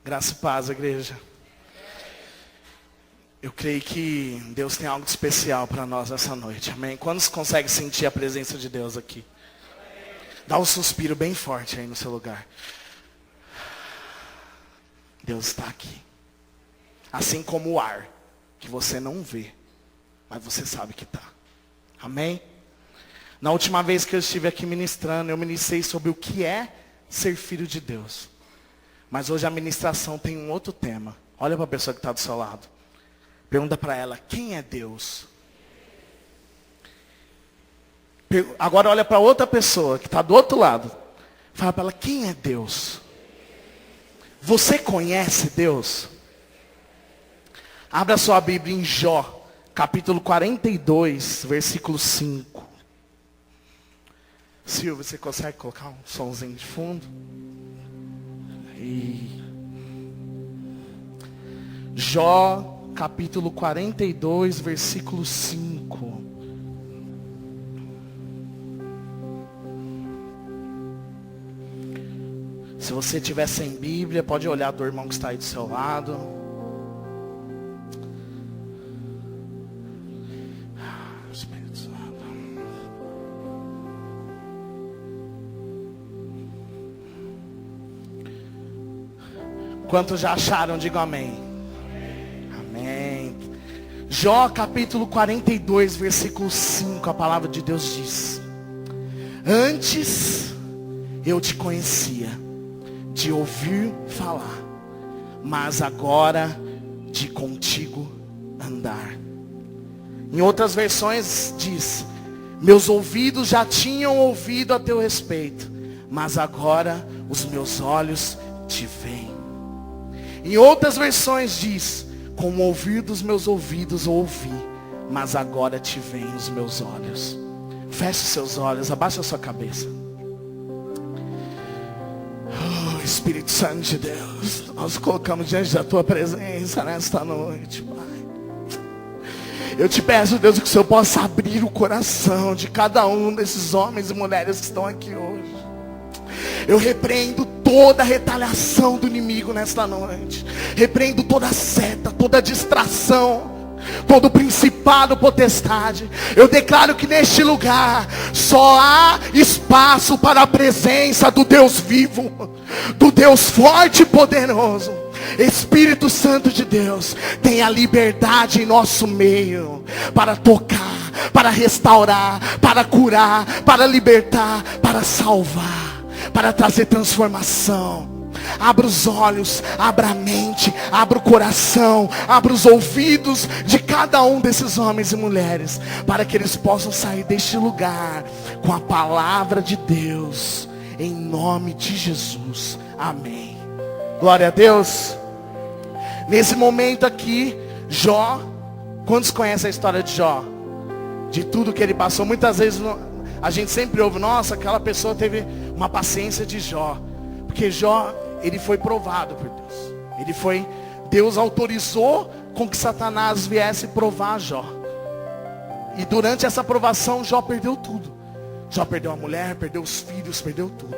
Graça e paz, igreja. Eu creio que Deus tem algo especial para nós essa noite, amém? Quantos conseguem sentir a presença de Deus aqui? Dá um suspiro bem forte aí no seu lugar. Deus está aqui. Assim como o ar, que você não vê, mas você sabe que está. Amém? Na última vez que eu estive aqui ministrando, eu ministrei sobre o que é ser filho de Deus. Mas hoje a ministração tem um outro tema. Olha para a pessoa que está do seu lado. Pergunta para ela, quem é Deus? Agora olha para outra pessoa que está do outro lado. Fala para ela, quem é Deus? Você conhece Deus? Abra sua Bíblia em Jó, capítulo 42, versículo 5. Silvio, você consegue colocar um somzinho de fundo? Jó, capítulo 42, versículo 5. Se você tiver sem Bíblia, pode olhar do irmão que está aí do seu lado. Espírito Santo. Quantos já acharam? Digam amém. Amém. Jó capítulo 42, versículo 5, a palavra de Deus diz: antes eu te conhecia de ouvir falar, mas agora de contigo andar. Em outras versões diz: meus ouvidos já tinham ouvido a teu respeito, mas agora os meus olhos te veem. Em outras versões diz: com o ouvir dos meus ouvidos ouvi, mas agora te veem os meus olhos. Feche os seus olhos, abaixa a sua cabeça. Oh, Espírito Santo de Deus, nós colocamos diante da tua presença nesta noite, Pai. Eu te peço, Deus, que o Senhor possa abrir o coração de cada um desses homens e mulheres que estão aqui hoje. Eu repreendo toda a retaliação do inimigo nesta noite. Repreendo toda seta, toda distração, todo principado, potestade. Eu declaro que neste lugar só há espaço para a presença do Deus vivo, do Deus forte e poderoso. Espírito Santo de Deus, tenha liberdade em nosso meio para tocar, para restaurar, para curar, para libertar, para salvar, para trazer transformação. Abra os olhos, abra a mente, abra o coração, abra os ouvidos de cada um desses homens e mulheres, para que eles possam sair deste lugar com a palavra de Deus, em nome de Jesus, amém. Glória a Deus. Nesse momento aqui, Jó, quantos conhecem a história de Jó? De tudo que ele passou. Muitas vezes a gente sempre ouve, nossa, aquela pessoa teve uma paciência de Jó. Porque Jó, ele foi provado por Deus. Deus autorizou com que Satanás viesse provar Jó. E durante essa provação, Jó perdeu tudo. Jó perdeu a mulher, perdeu os filhos, perdeu tudo.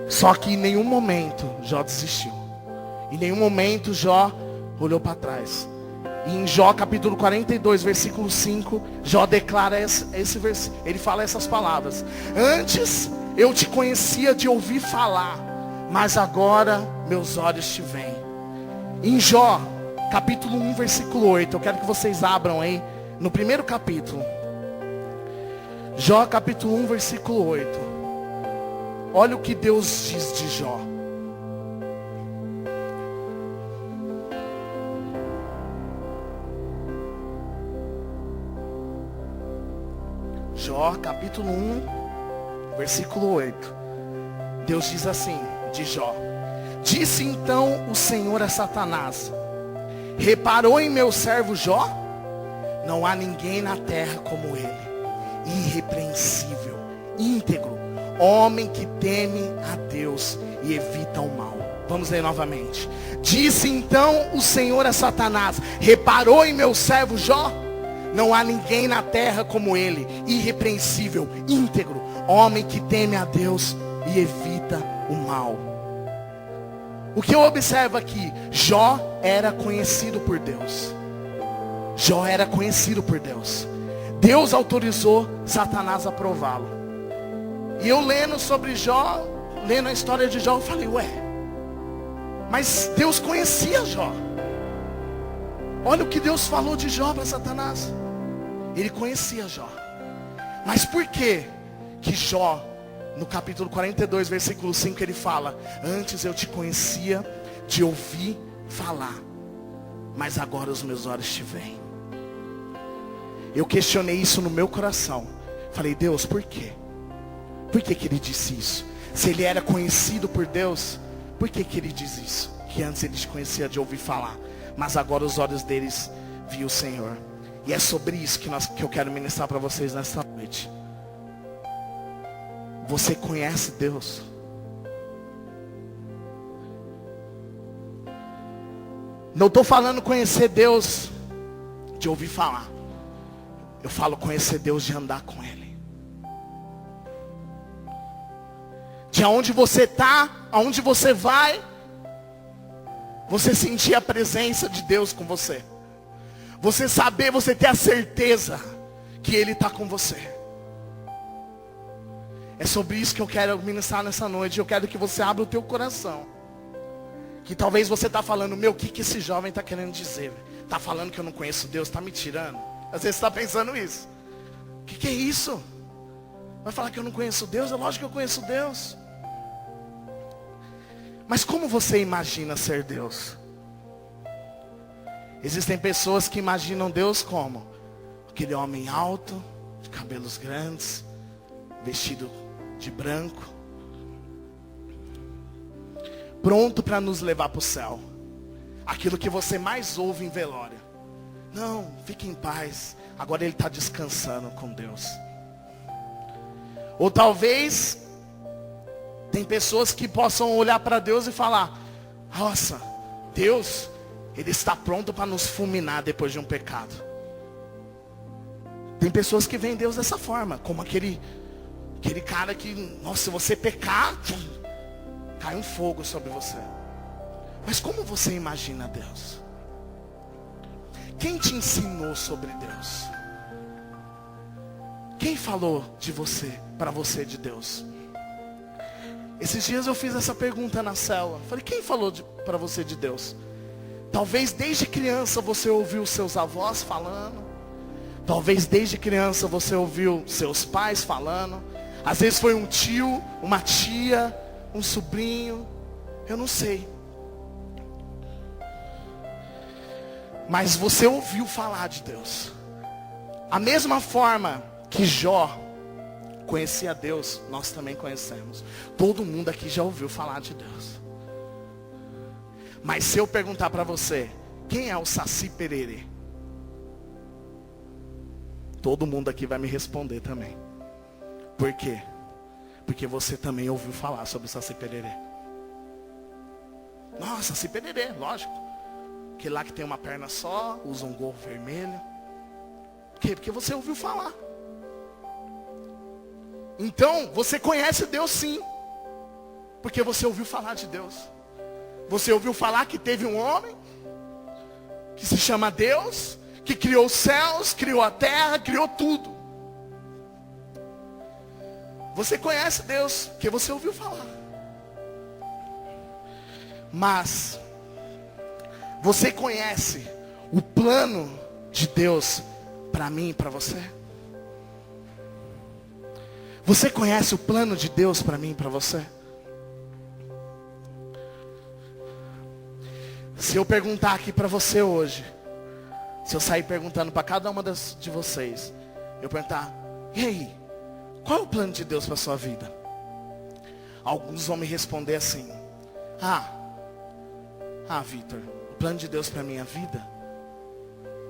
Só que em nenhum momento Jó desistiu. Em nenhum momento Jó olhou para trás. E em Jó capítulo 42, versículo 5, Jó declara esse versículo. Ele fala essas palavras: antes eu te conhecia de ouvir falar, mas agora meus olhos te veem. Em Jó capítulo 1, versículo 8, eu quero que vocês abram aí no primeiro capítulo. Jó capítulo 1, versículo 8. Olha o que Deus diz de Jó. Jó capítulo 1, versículo 8. Deus diz assim de Jó: disse então o Senhor a Satanás: reparou em meu servo Jó? Não há ninguém na terra como ele, irrepreensível, íntegro, homem que teme a Deus e evita o mal. Vamos ler novamente. Disse então o Senhor a Satanás: reparou em meu servo Jó? Não há ninguém na terra como ele, irrepreensível, íntegro, homem que teme a Deus e evita o mal. O que eu observo aqui, Jó era conhecido por Deus. Jó era conhecido por Deus. Deus autorizou Satanás a prová-lo. E eu lendo sobre Jó, lendo a história de Jó, eu falei, ué, mas Deus conhecia Jó. Olha o que Deus falou de Jó para Satanás. Ele conhecia Jó. Mas por que que Jó, no capítulo 42, versículo 5, ele fala, antes eu te conhecia de ouvir falar, mas agora os meus olhos te veem. Eu questionei isso no meu coração. Falei, Deus, por quê? Por que que ele disse isso? Se ele era conhecido por Deus, por que que ele diz isso? Que antes ele te conhecia de ouvir falar, mas agora os olhos deles viam o Senhor. E é sobre isso que eu quero ministrar para vocês nesta noite. Você conhece Deus? Não estou falando conhecer Deus de ouvir falar. Eu falo conhecer Deus de andar com Ele. De aonde você está, aonde você vai, você sentir a presença de Deus com você. Você saber, você ter a certeza que Ele está com você. É sobre isso que eu quero ministrar nessa noite. Eu quero que você abra o teu coração. Que talvez você está falando, meu, o que esse jovem está querendo dizer? Está falando que eu não conheço Deus, está me tirando? Às vezes você está pensando isso. O que é isso? Vai falar que eu não conheço Deus? É lógico que eu conheço Deus. Mas como você imagina ser Deus? Existem pessoas que imaginam Deus como aquele homem alto, de cabelos grandes, vestido de branco, pronto para nos levar para o céu. Aquilo que você mais ouve em velório. Não, fique em paz. Agora ele está descansando com Deus. Ou talvez tem pessoas que possam olhar para Deus e falar, nossa, Deus, Ele está pronto para nos fulminar depois de um pecado. Tem pessoas que veem Deus dessa forma, como aquele cara que, nossa, se você pecar, cai um fogo sobre você. Mas como você imagina Deus? Quem te ensinou sobre Deus? Quem falou de você, para você de Deus? Esses dias eu fiz essa pergunta na célula. Falei, quem falou para você de Deus? Talvez desde criança você ouviu seus avós falando. Talvez desde criança você ouviu seus pais falando. Às vezes foi um tio, uma tia, um sobrinho. Eu não sei. Mas você ouviu falar de Deus. A mesma forma que Jó conhecia Deus, nós também conhecemos. Todo mundo aqui já ouviu falar de Deus. Mas se eu perguntar para você, quem é o Saci Pererê? Todo mundo aqui vai me responder também. Por quê? Porque você também ouviu falar sobre o Saci Pererê. Nossa, Saci Pererê, lógico. Que lá que tem uma perna só, usa um gorro vermelho. Por quê? Porque você ouviu falar. Então, você conhece Deus sim. Porque você ouviu falar de Deus. Você ouviu falar que teve um homem que se chama Deus, que criou os céus, criou a terra, criou tudo. Você conhece Deus, porque você ouviu falar. Mas você conhece o plano de Deus para mim e para você? Você conhece o plano de Deus para mim e para você? Se eu perguntar aqui para você hoje, se eu sair perguntando para cada uma de vocês, eu perguntar, e aí, qual é o plano de Deus para a sua vida? Alguns vão me responder assim, Vitor, o plano de Deus para a minha vida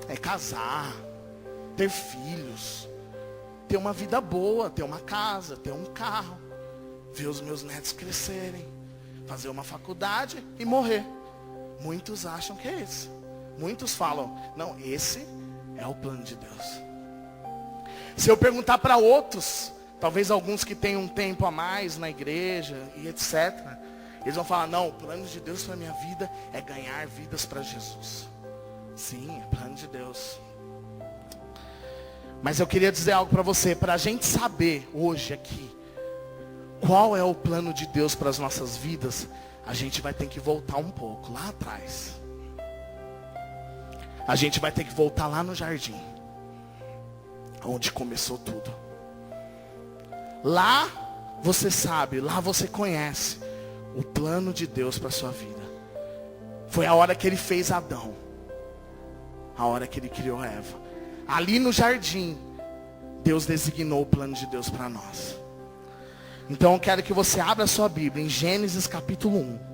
é casar, ter filhos, ter uma vida boa, ter uma casa, ter um carro, ver os meus netos crescerem, fazer uma faculdade e morrer. Muitos acham que é esse. Muitos falam, não, esse é o plano de Deus. Se eu perguntar para outros, talvez alguns que tenham um tempo a mais na igreja e etc. Eles vão falar, não, o plano de Deus para a minha vida é ganhar vidas para Jesus. Sim, é plano de Deus. Mas eu queria dizer algo para você, para a gente saber hoje aqui, qual é o plano de Deus para as nossas vidas, a gente vai ter que voltar um pouco, lá atrás. A gente vai ter que voltar lá no jardim, onde começou tudo. Lá você sabe, lá você conhece o plano de Deus para a sua vida. Foi a hora que ele fez Adão, a hora que ele criou Eva. Ali no jardim, Deus designou o plano de Deus para nós. Então eu quero que você abra a sua Bíblia em Gênesis capítulo 1.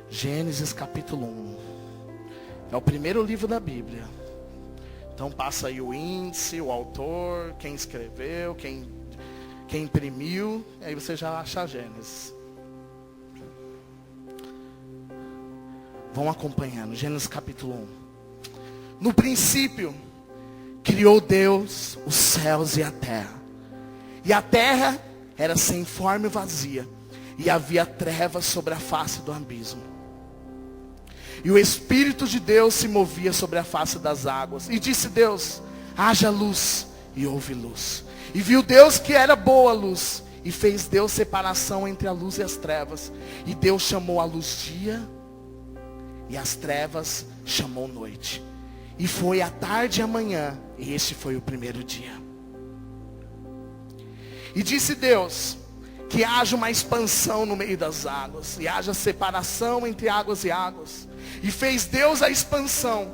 Gênesis capítulo 1. É o primeiro livro da Bíblia. Então passa aí o índice, o autor, quem escreveu, quem imprimiu. Aí você já acha Gênesis. Vão acompanhando. Gênesis capítulo 1. No princípio, criou Deus os céus e a terra. E a terra era sem forma e vazia. E havia trevas sobre a face do abismo. E o Espírito de Deus se movia sobre a face das águas. E disse Deus, haja luz. E houve luz. E viu Deus que era boa a luz. E fez Deus separação entre a luz e as trevas. E Deus chamou a luz dia. E as trevas chamou noite. E foi a tarde e a manhã. E este foi o primeiro dia. E disse Deus, que haja uma expansão no meio das águas. E haja separação entre águas e águas. E fez Deus a expansão.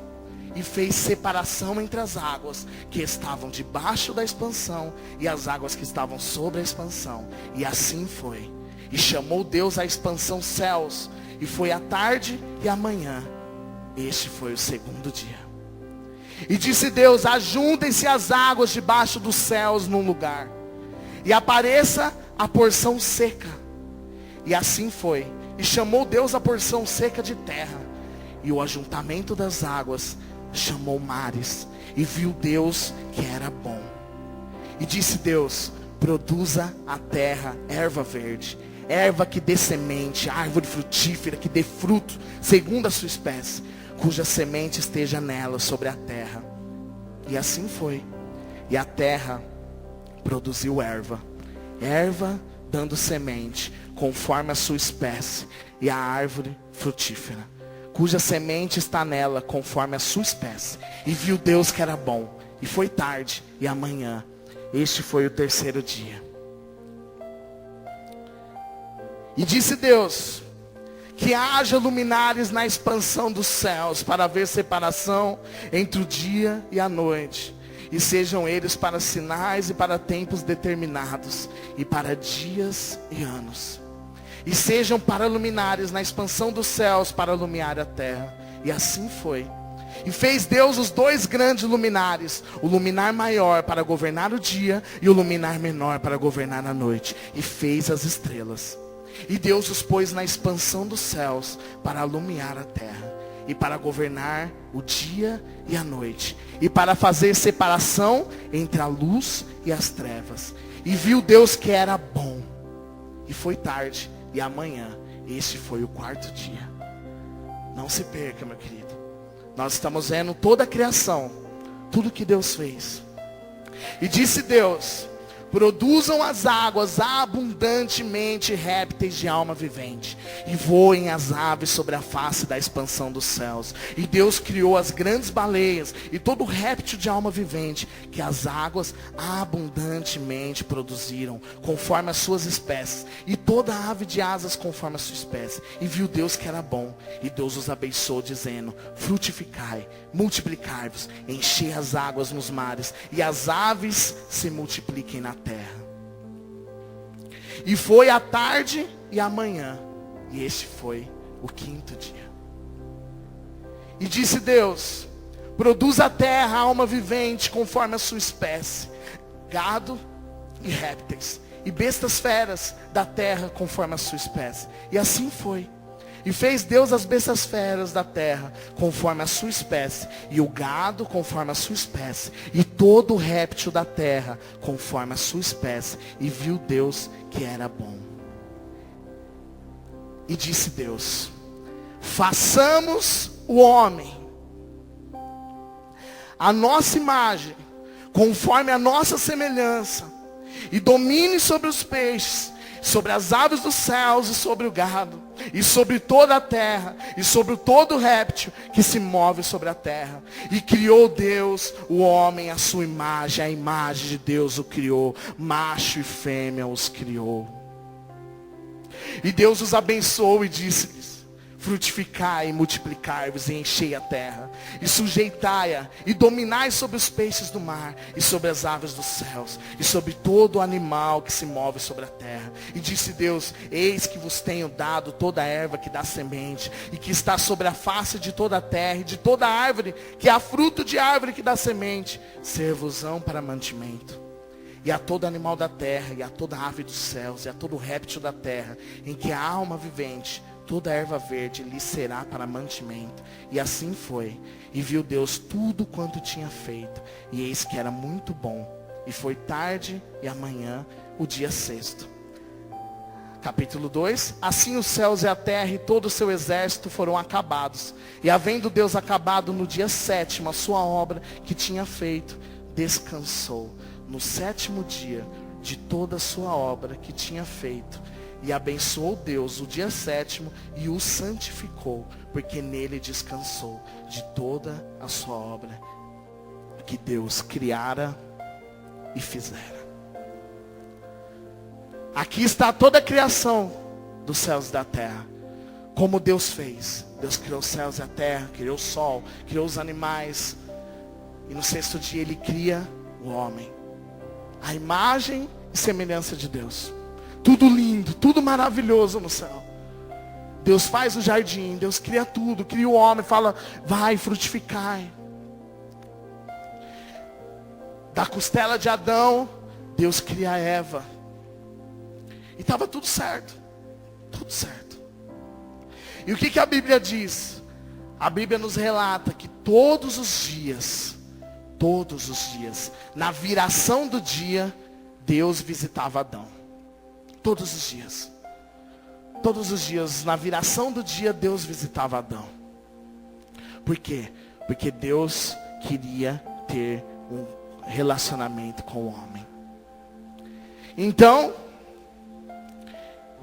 E fez separação entre as águas que estavam debaixo da expansão e as águas que estavam sobre a expansão. E assim foi. E chamou Deus a expansão céus. E foi a tarde e a manhã. Este foi o segundo dia. E disse Deus, ajuntem-se as águas debaixo dos céus num lugar. E apareça a porção seca. E assim foi. E chamou Deus a porção seca de terra. E o ajuntamento das águas chamou mares. E viu Deus que era bom. E disse Deus, produza a terra erva verde, erva que dê semente, árvore frutífera que dê fruto, segundo a sua espécie, cuja semente esteja nela sobre a terra. E assim foi. E a terra produziu erva dando semente, conforme a sua espécie, e a árvore frutífera, cuja semente está nela, conforme a sua espécie. E viu Deus que era bom. E foi tarde e amanhã. Este foi o terceiro dia. E disse Deus, que haja luminares na expansão dos céus, para haver separação entre o dia e a noite. E sejam eles para sinais e para tempos determinados, e para dias e anos. E sejam para luminares na expansão dos céus, para iluminar a terra. E assim foi. E fez Deus os dois grandes luminares, o luminar maior para governar o dia, e o luminar menor para governar a noite. E fez as estrelas. E Deus os pôs na expansão dos céus, para iluminar a terra, e para governar o dia e a noite, e para fazer separação entre a luz e as trevas. E viu Deus que era bom. E foi tarde e amanhã. Este foi o quarto dia. Não se perca, meu querido. Nós estamos vendo toda a criação, tudo que Deus fez. E disse Deus, produzam as águas abundantemente répteis de alma vivente, e voem as aves sobre a face da expansão dos céus. E Deus criou as grandes baleias e todo réptil de alma vivente, que as águas abundantemente produziram, conforme as suas espécies, e toda ave de asas conforme a sua espécie. E viu Deus que era bom. E Deus os abençoou, dizendo, frutificai, multiplicai-vos, enchei as águas nos mares, e as aves se multipliquem na terra. E foi a tarde e a manhã, e este foi o quinto dia. E disse Deus, produz a terra alma vivente conforme a sua espécie, gado e répteis, e bestas feras da terra conforme a sua espécie. E assim foi. E fez Deus as bestas feras da terra, conforme a sua espécie, e o gado conforme a sua espécie, e todo o réptil da terra, conforme a sua espécie. E viu Deus que era bom. E disse Deus: façamos o homem a nossa imagem, conforme a nossa semelhança, e domine sobre os peixes, sobre as aves dos céus e sobre o gado, e sobre toda a terra, e sobre todo réptil que se move sobre a terra. E criou Deus o homem à sua imagem, a imagem de Deus o criou, macho e fêmea os criou. E Deus os abençoou e disse-lhes: frutificai e multiplicai-vos e enchei a terra, e sujeitai-a, e dominai sobre os peixes do mar, e sobre as aves dos céus, e sobre todo animal que se move sobre a terra. E disse Deus: eis que vos tenho dado toda a erva que dá semente, e que está sobre a face de toda a terra, e de toda árvore que há fruto de árvore que dá semente, ser-vos-ão para mantimento. E a todo animal da terra, e a toda ave dos céus, e a todo réptil da terra, em que há alma vivente, toda a erva verde lhe será para mantimento. E assim foi. E viu Deus tudo quanto tinha feito, e eis que era muito bom. E foi tarde e amanhã, o dia sexto. Capítulo 2. Assim os céus e a terra e todo o seu exército foram acabados. E havendo Deus acabado no dia sétimo a sua obra que tinha feito, descansou no sétimo dia de toda a sua obra que tinha feito. E abençoou Deus o dia sétimo e o santificou, porque nele descansou de toda a sua obra que Deus criara e fizera. Aqui está toda a criação dos céus e da terra. Como Deus fez. Deus criou os céus e a terra, criou o sol, criou os animais. E no sexto dia Ele cria o homem. A imagem e semelhança de Deus. Tudo lindo, tudo maravilhoso no céu. Deus faz o jardim, Deus cria tudo, cria o homem, fala: vai, frutificai. Da costela de Adão, Deus cria Eva. E estava tudo certo. Tudo certo. E o que a Bíblia diz? A Bíblia nos relata que todos os dias, na viração do dia, Deus visitava Adão. Todos os dias. Todos os dias, na viração do dia, Deus visitava Adão. Por quê? Porque Deus queria ter um relacionamento com o homem. Então,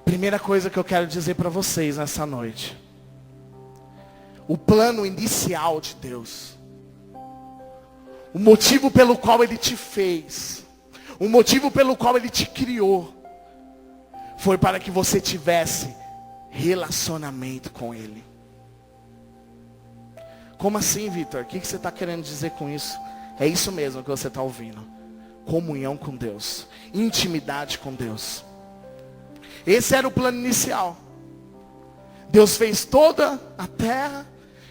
primeira coisa que eu quero dizer para vocês nessa noite. O plano inicial de Deus. O motivo pelo qual Ele te fez. O motivo pelo qual Ele te criou. Foi para que você tivesse relacionamento com Ele. Como assim, Vitor? O que você está querendo dizer com isso? É isso mesmo que você está ouvindo. Comunhão com Deus. Intimidade com Deus. Esse era o plano inicial. Deus fez toda a terra.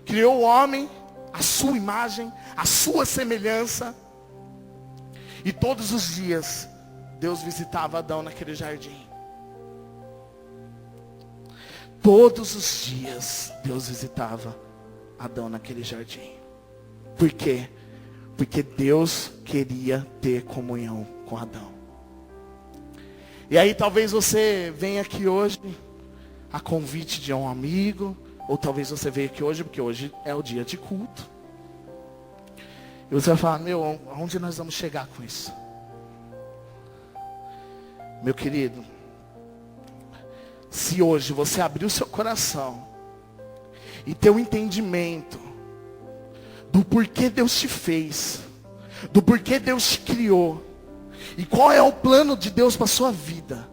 Criou o homem, a sua imagem, a sua semelhança. E todos os dias, Deus visitava Adão naquele jardim. Todos os dias, Deus visitava Adão naquele jardim. Por quê? Porque Deus queria ter comunhão com Adão. E aí talvez você venha aqui hoje a convite de um amigo, ou talvez você veja aqui hoje porque hoje é o dia de culto. E você vai falar: meu, aonde nós vamos chegar com isso? Meu querido, se hoje você abrir o seu coração e ter um entendimento do porquê Deus te fez, do porquê Deus te criou, e qual é o plano de Deus para a sua vida,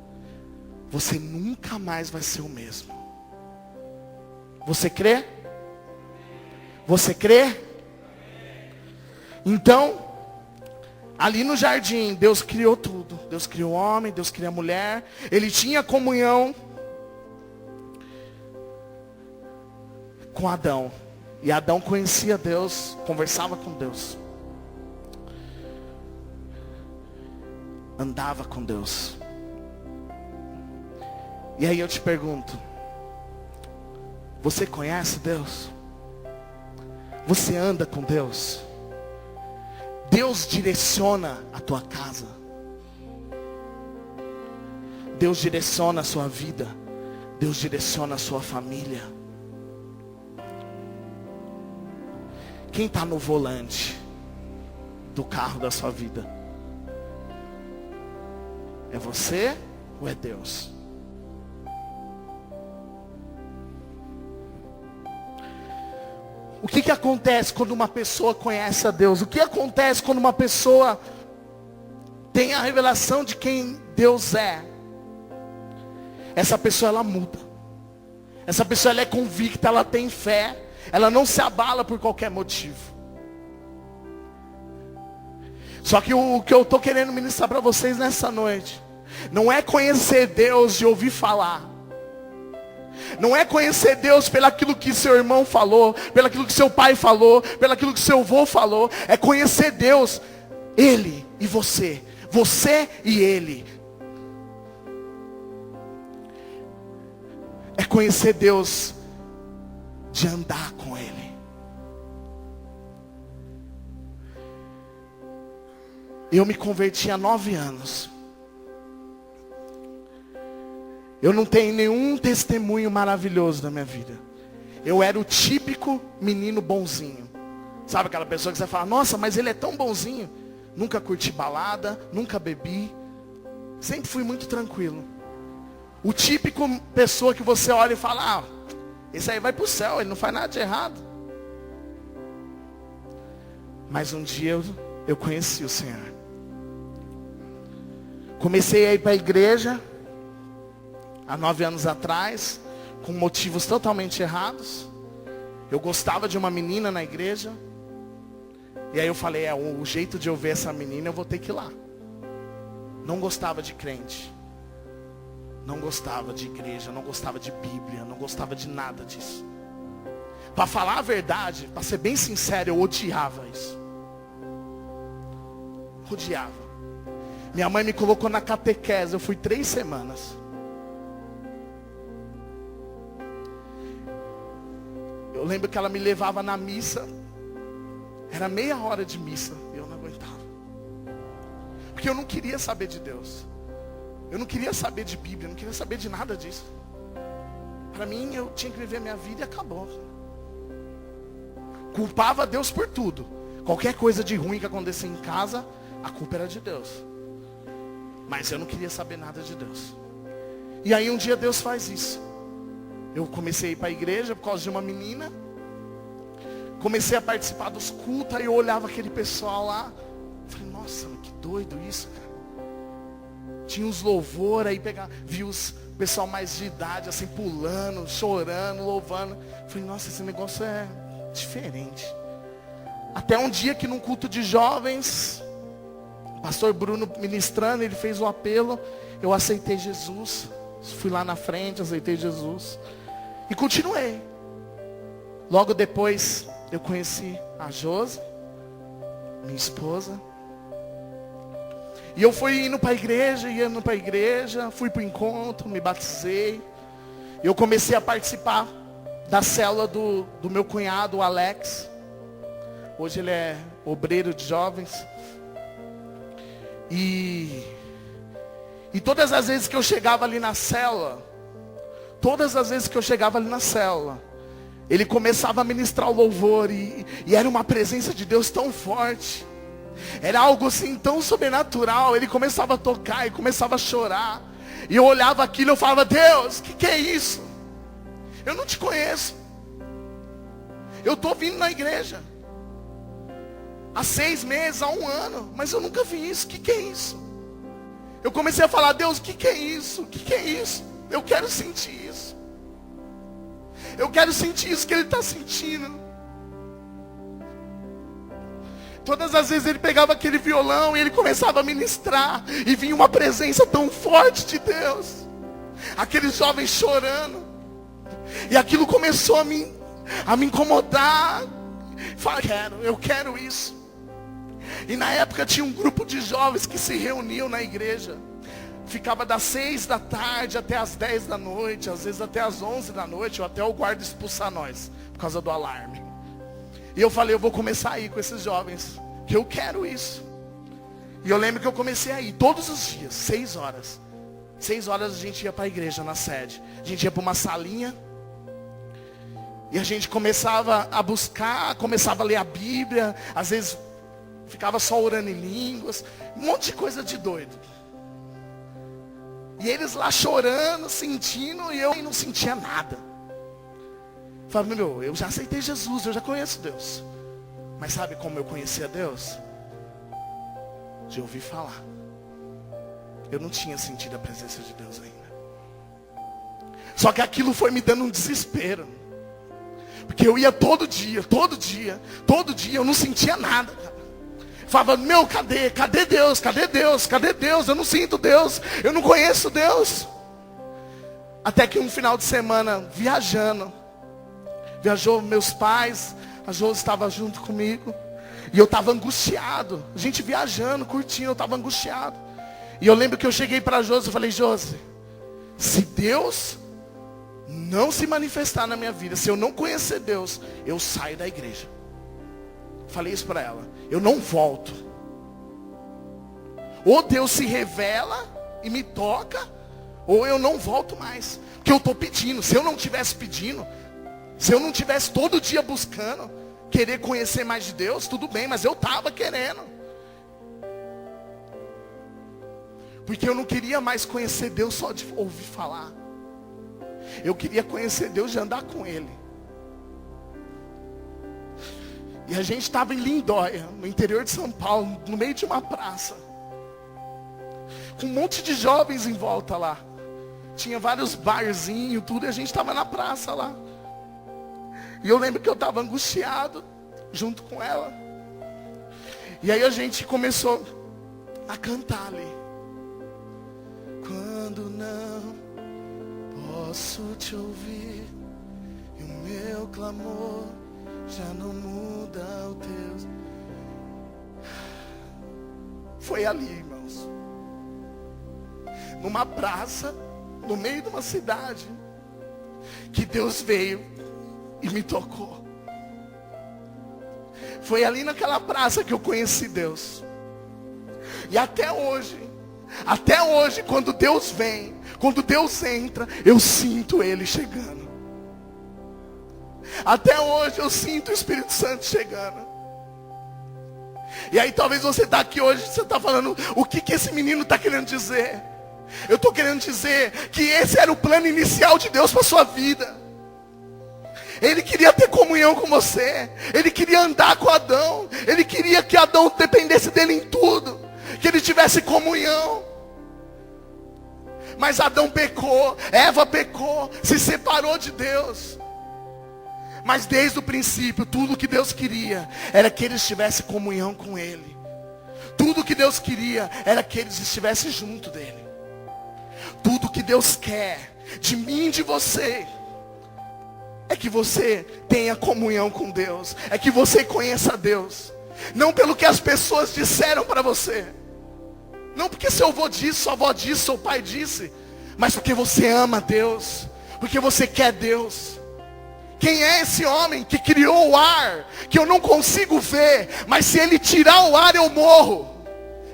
você nunca mais vai ser o mesmo. Você crê? Você crê? Então, ali no jardim, Deus criou tudo. Deus criou o homem, Deus criou a mulher. Ele tinha comunhão com Adão. E Adão conhecia Deus, conversava com Deus. Andava com Deus. E aí eu te pergunto, Você conhece Deus? Você anda com Deus? Deus direciona a tua casa. Deus direciona a sua vida. Deus direciona a sua família. Quem está no volante do carro da sua vida? É você ou é Deus? O que acontece quando uma pessoa conhece a Deus? O que acontece quando uma pessoa tem a revelação de quem Deus é? Essa pessoa, ela muda. Essa pessoa, ela é convicta, ela tem fé. Ela não se abala por qualquer motivo. Só que o que eu estou querendo ministrar para vocês nessa noite, não é conhecer Deus de ouvir falar. Não é conhecer Deus pelaquilo que seu irmão falou, pelaquilo que seu pai falou, pelaquilo que seu avô falou. É conhecer Deus, Ele e você. Você e Ele. É conhecer Deus de andar com Ele. Eu me converti há 9 anos. Eu não tenho nenhum testemunho maravilhoso da minha vida. Eu era o típico menino bonzinho. Sabe aquela pessoa que você fala, nossa, mas ele é tão bonzinho. Nunca curti balada, nunca bebi. Sempre fui muito tranquilo. O típico pessoa que você olha e fala, esse aí vai para o céu, ele não faz nada de errado. Mas um dia eu conheci o Senhor. Comecei a ir para a igreja, há 9 anos atrás, com motivos totalmente errados. Eu gostava de uma menina na igreja. E aí eu falei, o jeito de eu ver essa menina, eu vou ter que ir lá. Não gostava de crente. Não gostava de igreja, não gostava de Bíblia, não gostava de nada disso. Para falar a verdade, para ser bem sincero, eu odiava isso. Odiava. Minha mãe me colocou na catequese, eu fui 3 semanas. Eu lembro que ela me levava na missa. Era meia hora de missa, e eu não aguentava. Porque eu não queria saber de Deus. Eu não queria saber de Bíblia, eu não queria saber de nada disso. Para mim, eu tinha que viver minha vida e acabou. Culpava Deus por tudo. Qualquer coisa de ruim que acontecia em casa, a culpa era de Deus. Mas eu não queria saber nada de Deus. E aí um dia Deus faz isso. Eu comecei a ir para a igreja por causa de uma menina. Comecei a participar dos cultos, aí eu olhava aquele pessoal lá. Falei, nossa, que doido isso, cara. Tinha uns louvor, aí vi os pessoal mais de idade, assim, pulando, chorando, louvando. Falei, nossa, esse negócio é diferente. Até um dia que num culto de jovens, o pastor Bruno ministrando, ele fez um apelo. Eu aceitei Jesus. Fui lá na frente, aceitei Jesus. E continuei. Logo depois, eu conheci a Josi, minha esposa. E eu fui indo para a igreja, fui para o encontro, me batizei. E eu comecei a participar da célula do meu cunhado, o Alex. Hoje ele é obreiro de jovens. E todas as vezes que eu chegava ali na célula, ele começava a ministrar o louvor e era uma presença de Deus tão forte. Era algo assim tão sobrenatural. Ele começava a tocar e começava a chorar. E eu olhava aquilo e eu falava, Deus, que é isso? Eu não te conheço. Eu estou vindo na igreja há 6 meses, há 1 ano, mas eu nunca vi isso. Que é isso? Eu comecei a falar, Deus, que é isso? Que é isso? Eu quero sentir isso. Eu quero sentir isso que ele está sentindo. Todas as vezes ele pegava aquele violão e ele começava a ministrar. E vinha uma presença tão forte de Deus. Aqueles jovens chorando. E aquilo começou a me incomodar. Falei, eu quero isso. E na época tinha um grupo de jovens que se reuniam na igreja. ficava das 6 da tarde até as 10 da noite, às vezes até as 11 da noite, ou até o guarda expulsar nós, por causa do alarme. E eu falei, eu vou começar a ir com esses jovens, que eu quero isso. E eu lembro que eu comecei a ir todos os dias, 6 horas. 6 horas a gente ia para a igreja, na sede. A gente ia para uma salinha. E a gente começava a buscar, começava a ler a Bíblia. Às vezes ficava só orando em línguas. Um monte de coisa de doido. E eles lá chorando, sentindo, e eu não sentia nada. Falei, meu, eu já aceitei Jesus, eu já conheço Deus. Mas sabe como eu conhecia Deus? De ouvir falar. Eu não tinha sentido a presença de Deus ainda. Só que aquilo foi me dando um desespero. Porque eu ia todo dia, eu não sentia nada. Falava, meu, cadê Deus, cadê Deus, cadê Deus? Eu não sinto Deus, eu não conheço Deus. Até que um final de semana, viajou meus pais, a Josi estava junto comigo. E eu estava angustiado, a gente viajando, curtindo, eu estava angustiado. E eu lembro que eu cheguei para a Josi e falei, Josi, se Deus não se manifestar na minha vida, se eu não conhecer Deus, eu saio da igreja. Falei isso para ela, eu não volto. Ou Deus se revela e me toca, ou eu não volto mais. Porque eu estou pedindo, se eu não estivesse pedindo, se eu não estivesse todo dia buscando, querer conhecer mais de Deus, tudo bem, mas eu estava querendo. Porque eu não queria mais conhecer Deus só de ouvir falar. Eu queria conhecer Deus de andar com Ele. E a gente estava em Lindóia, no interior de São Paulo, no meio de uma praça. Com um monte de jovens em volta lá. Tinha vários barzinhos, tudo, e a gente estava na praça lá. E eu lembro que eu estava angustiado, junto com ela. E aí a gente começou a cantar ali. Quando não posso te ouvir, e o meu clamor já não muda o teu. Foi ali, irmãos. Numa praça, no meio de uma cidade, que Deus veio e me tocou. Foi ali naquela praça que eu conheci Deus. E até hoje, quando Deus vem, quando Deus entra, eu sinto Ele chegando. Até hoje eu sinto o Espírito Santo chegando. E aí talvez você está aqui hoje, você está falando, o que esse menino está querendo dizer? Eu estou querendo dizer que esse era o plano inicial de Deus para a sua vida. Ele queria ter comunhão com você. Ele queria andar com Adão. Ele queria que Adão dependesse dele em tudo. Que ele tivesse comunhão. Mas Adão pecou, Eva pecou, se separou de Deus. Mas desde o princípio, tudo que Deus queria era que eles tivessem comunhão com Ele. Tudo que Deus queria era que eles estivessem junto dEle. Tudo que Deus quer de mim e de você é que você tenha comunhão com Deus. É que você conheça Deus. Não pelo que as pessoas disseram para você. Não porque seu avô disse, sua avó disse, seu pai disse. Mas porque você ama Deus. Porque você quer Deus. Quem é esse homem que criou o ar, que eu não consigo ver, mas se ele tirar o ar eu morro?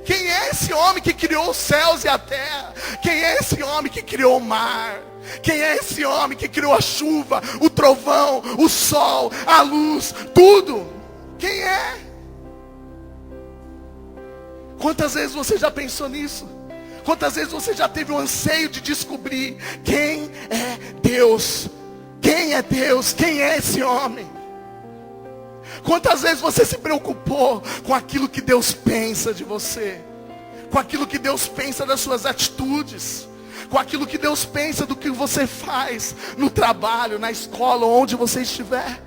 Quem é esse homem que criou os céus e a terra? Quem é esse homem que criou o mar? Quem é esse homem que criou a chuva, o trovão, o sol, a luz, tudo? Quem é? Quantas vezes você já pensou nisso? Quantas vezes você já teve o anseio de descobrir quem é Deus? Quem é Deus? Quem é esse homem? Quantas vezes você se preocupou com aquilo que Deus pensa de você? Com aquilo que Deus pensa das suas atitudes? Com aquilo que Deus pensa do que você faz no trabalho, na escola, onde você estiver?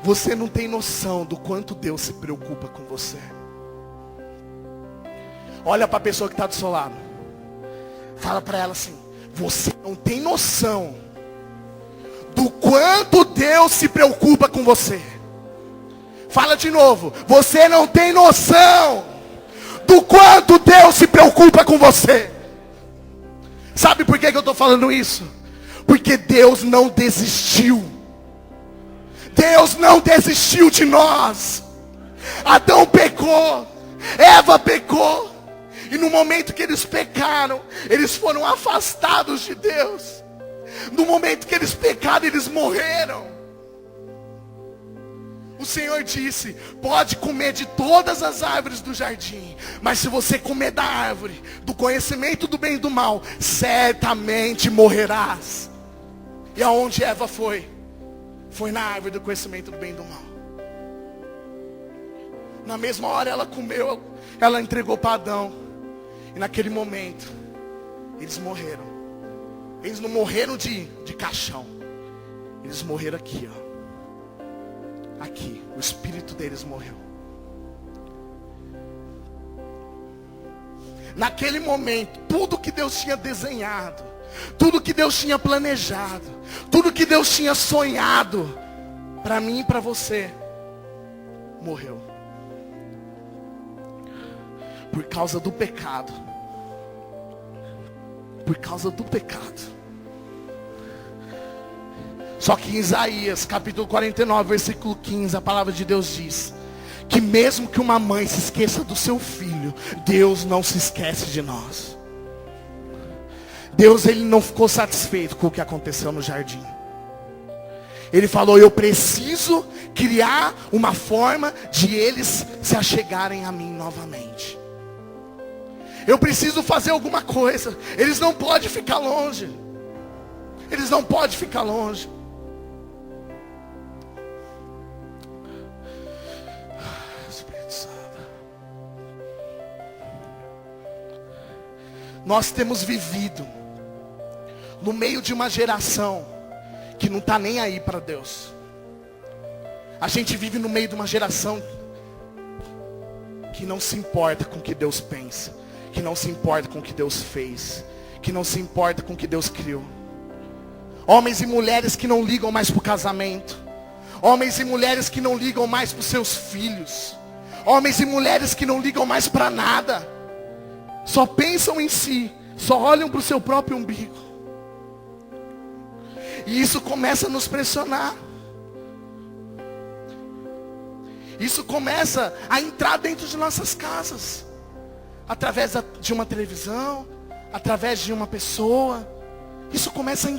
Você não tem noção do quanto Deus se preocupa com você. Olha para a pessoa que está do seu lado. Fala para ela assim: você não tem noção do quanto Deus se preocupa com você. Fala de novo. Você não tem noção do quanto Deus se preocupa com você. Sabe por que eu estou falando isso? Porque Deus não desistiu. Deus não desistiu de nós. Adão pecou, Eva pecou, e no momento que eles pecaram, eles foram afastados de Deus. No momento que eles pecaram, eles morreram. O Senhor disse: pode comer de todas as árvores do jardim, mas se você comer da árvore do conhecimento do bem e do mal, certamente morrerás. E aonde Eva foi? Foi na árvore do conhecimento do bem e do mal. Na mesma hora ela comeu, ela entregou para Adão. E naquele momento, eles morreram. Eles não morreram de caixão. Eles morreram aqui, ó. Aqui, o espírito deles morreu. Naquele momento, tudo que Deus tinha desenhado, tudo que Deus tinha planejado, tudo que Deus tinha sonhado, para mim e para você, morreu. Por causa do pecado. Por causa do pecado. Só que em Isaías, capítulo 49, versículo 15, a palavra de Deus diz que mesmo que uma mãe se esqueça do seu filho, Deus não se esquece de nós. Deus, ele não ficou satisfeito com o que aconteceu no jardim. Ele falou: eu preciso criar uma forma de eles se achegarem a mim novamente. Eu preciso fazer alguma coisa. Eles não podem ficar longe. Eles não podem ficar longe. Espírito Santo. Nós temos vivido no meio de uma geração que não está nem aí para Deus. A gente vive no meio de uma geração que não se importa com o que Deus pensa, que não se importa com o que Deus fez, que não se importa com o que Deus criou. Homens e mulheres que não ligam mais para o casamento. Homens e mulheres que não ligam mais para os seus filhos. Homens e mulheres que não ligam mais para nada. Só pensam em si, só olham para o seu próprio umbigo. E isso começa a nos pressionar. Isso começa a entrar dentro de nossas casas. Através de uma televisão, através de uma pessoa. Isso começa a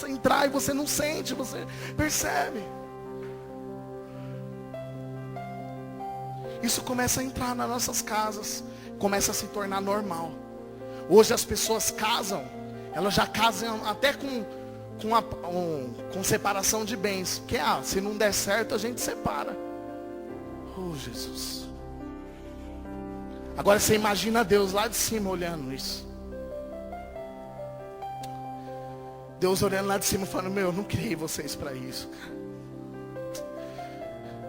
entrar e você não sente, você percebe. Isso começa a entrar nas nossas casas, começa a se tornar normal. Hoje as pessoas casam, elas já casam até com separação de bens. Que se não der certo a gente separa. Oh, Jesus. Agora você imagina Deus lá de cima olhando isso. Deus olhando lá de cima falando: eu não criei vocês para isso, cara.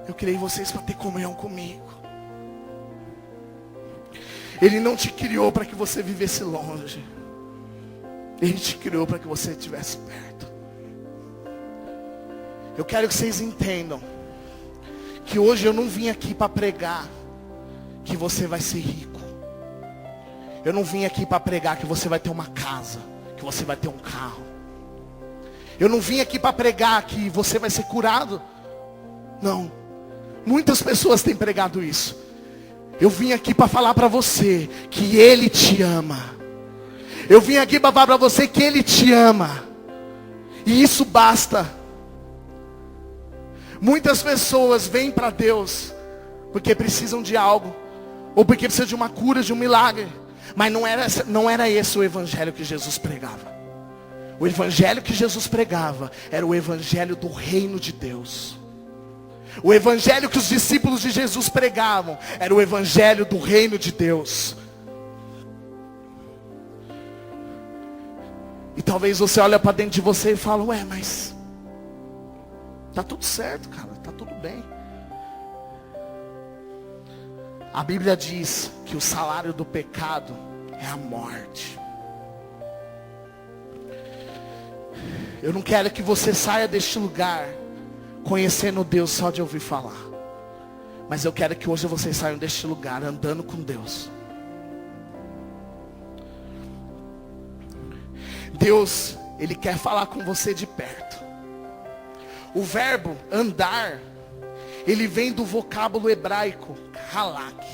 Eu criei vocês para ter comunhão comigo. Ele não te criou para que você vivesse longe. Ele te criou para que você estivesse perto. Eu quero que vocês entendam que hoje eu não vim aqui para pregar que você vai ser rico. Eu não vim aqui para pregar que você vai ter uma casa, que você vai ter um carro. Eu não vim aqui para pregar que você vai ser curado. Não. Muitas pessoas têm pregado isso. Eu vim aqui para falar para você que Ele te ama. Eu vim aqui para falar para você que Ele te ama. E isso basta. Muitas pessoas vêm para Deus porque precisam de algo, ou porque precisam de uma cura, de um milagre. Mas não era esse o evangelho que Jesus pregava. O evangelho que Jesus pregava era o evangelho do reino de Deus. O evangelho que os discípulos de Jesus pregavam era o evangelho do reino de Deus. E talvez você olhe para dentro de você e fale: ué, mas tá tudo certo, cara, tá tudo bem. A Bíblia diz que o salário do pecado é a morte. Eu não quero que você saia deste lugar conhecendo Deus só de ouvir falar. Mas eu quero que hoje vocês saiam deste lugar andando com Deus. Deus, Ele quer falar com você de perto. O verbo andar, ele vem do vocábulo hebraico, halak,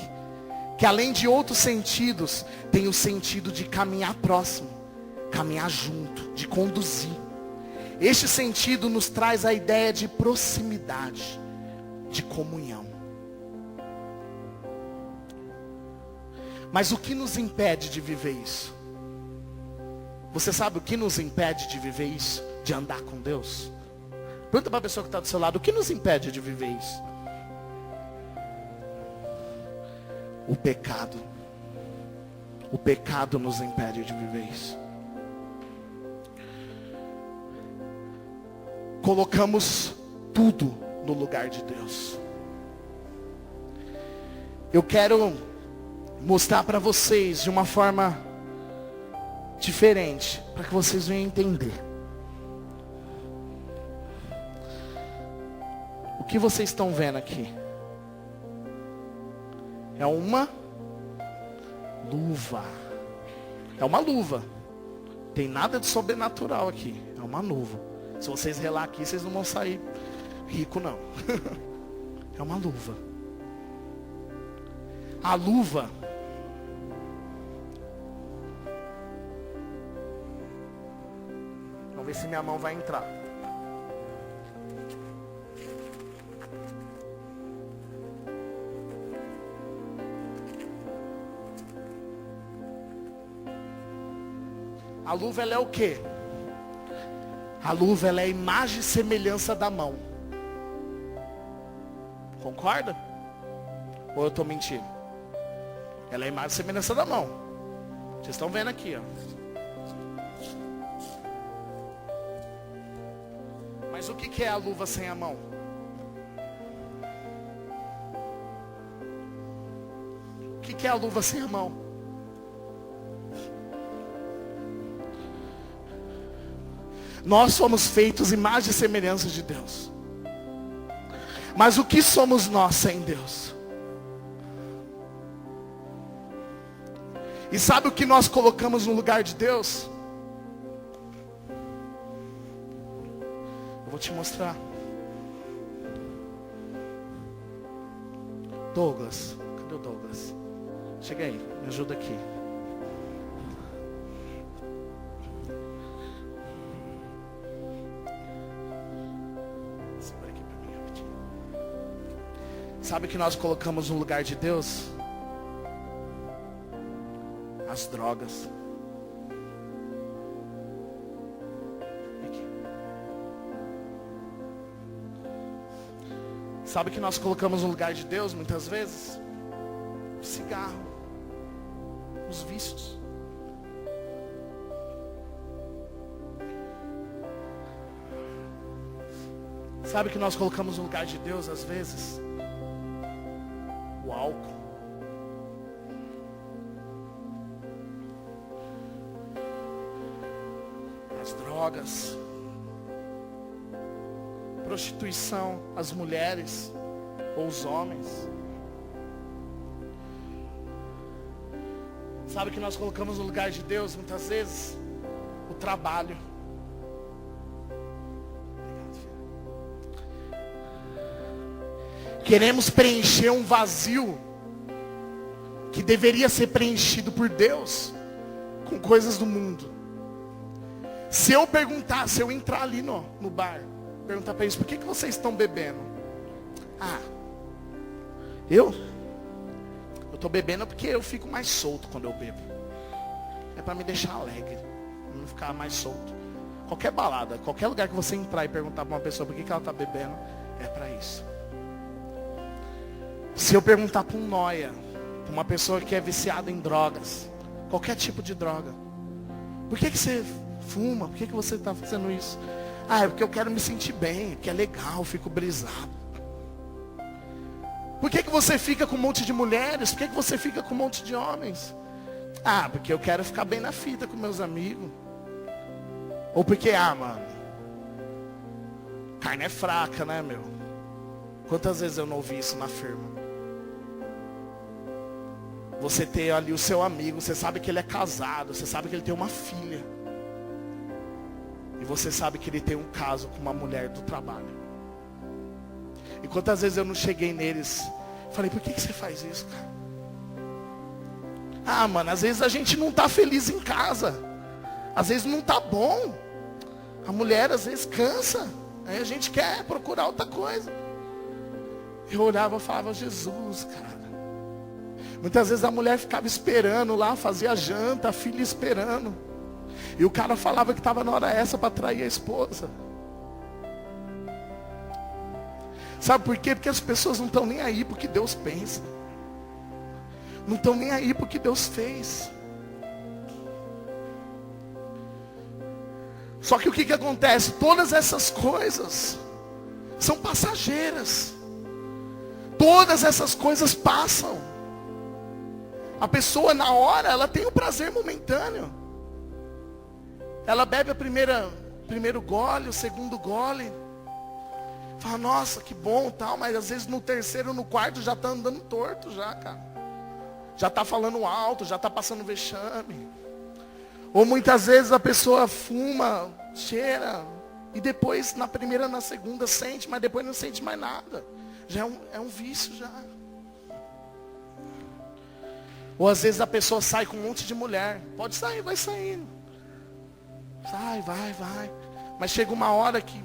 que além de outros sentidos, tem o sentido de caminhar próximo, caminhar junto, de conduzir. Este sentido nos traz a ideia de proximidade, de comunhão. Mas o que nos impede de viver isso? Você sabe o que nos impede de viver isso? De andar com Deus? Pergunta para a pessoa que está do seu lado, o que nos impede de viver isso? O pecado. O pecado nos impede de viver isso. Colocamos tudo no lugar de Deus. Eu quero mostrar para vocês de uma forma diferente, para que vocês venham entender. O que vocês estão vendo aqui? É uma luva. É uma luva. Tem nada de sobrenatural aqui. É uma luva. Se vocês relar aqui, vocês não vão sair rico não. É uma luva. A luva, vamos ver se minha mão vai entrar. A luva, ela é o quê? A luva, ela é a imagem e semelhança da mão. Concorda? Ou eu estou mentindo? Ela é a imagem e semelhança da mão. Vocês estão vendo aqui, ó. Mas o que é a luva sem a mão? O que é a luva sem a mão? Nós somos feitos imagem e semelhança de Deus. Mas o que somos nós sem Deus? E sabe o que nós colocamos no lugar de Deus? Eu vou te mostrar. Douglas, cadê o Douglas? Chega aí, me ajuda aqui. Segura aqui pra mim rapidinho. Sabe o que nós colocamos no lugar de Deus? As drogas. Aqui. Sabe o que nós colocamos no lugar de Deus muitas vezes? O cigarro. Os vícios. Sabe o que nós colocamos no lugar de Deus às vezes? O álcool. As drogas. Prostituição, as mulheres ou os homens. Sabe o que nós colocamos no lugar de Deus muitas vezes? O trabalho. Queremos preencher um vazio que deveria ser preenchido por Deus com coisas do mundo. Se eu perguntar, se eu entrar ali no bar, perguntar para eles, por que vocês estão bebendo? Ah, eu estou bebendo porque eu fico mais solto quando eu bebo. É para me deixar alegre, para não ficar mais solto. Qualquer balada, qualquer lugar que você entrar e perguntar para uma pessoa por que ela está bebendo, é para isso. Se eu perguntar para um nóia, para uma pessoa que é viciada em drogas, qualquer tipo de droga, por que você fuma? Por que você está fazendo isso? Ah, é porque eu quero me sentir bem, porque é legal, eu fico brisado. Por que você fica com um monte de mulheres? Por que você fica com um monte de homens? Ah, porque eu quero ficar bem na fita com meus amigos. Ou porque, mano, carne é fraca, né, meu? Quantas vezes eu não ouvi isso na firma? você ter ali o seu amigo, você sabe que ele é casado, você sabe que ele tem uma filha. E você sabe que ele tem um caso com uma mulher do trabalho. E quantas vezes eu não cheguei neles, falei, por que você faz isso, cara? Ah, mano, às vezes a gente não tá feliz em casa. Às vezes não tá bom. A mulher às vezes cansa. Aí a gente quer procurar outra coisa. Eu olhava e falava, Jesus, cara. Muitas vezes a mulher ficava esperando lá, fazia janta, a filha esperando. E o cara falava que estava na hora essa para trair a esposa. Sabe por quê? Porque as pessoas não estão nem aí para o que Deus pensa. Não estão nem aí para o que Deus fez. Só que o que acontece? Todas essas coisas são passageiras. Todas essas coisas passam. A pessoa na hora, ela tem o prazer momentâneo. Ela bebe primeiro gole, o segundo gole. Fala, nossa, que bom, tal. Mas às vezes no terceiro, no quarto, já está andando torto já, cara. Já está falando alto, já está passando vexame. Ou muitas vezes a pessoa fuma, cheira. E depois, na primeira, na segunda, sente. Mas depois não sente mais nada. Já é um vício já. Ou às vezes a pessoa sai com um monte de mulher. Pode sair, vai saindo. Sai, vai. Mas chega uma hora que,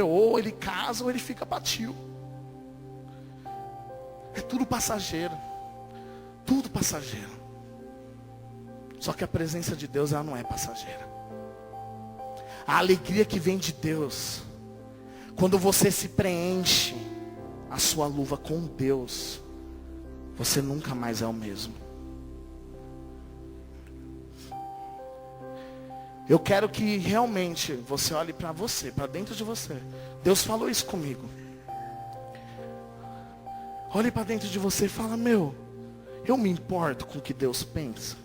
ou ele casa ou ele fica patio. É tudo passageiro. Tudo passageiro. Só que a presença de Deus, ela não é passageira. A alegria que vem de Deus, quando você se preenche a sua luva com Deus, você nunca mais é o mesmo. Eu quero que realmente você olhe para você, para dentro de você. Deus falou isso comigo. Olhe para dentro de você e fala, eu me importo com o que Deus pensa.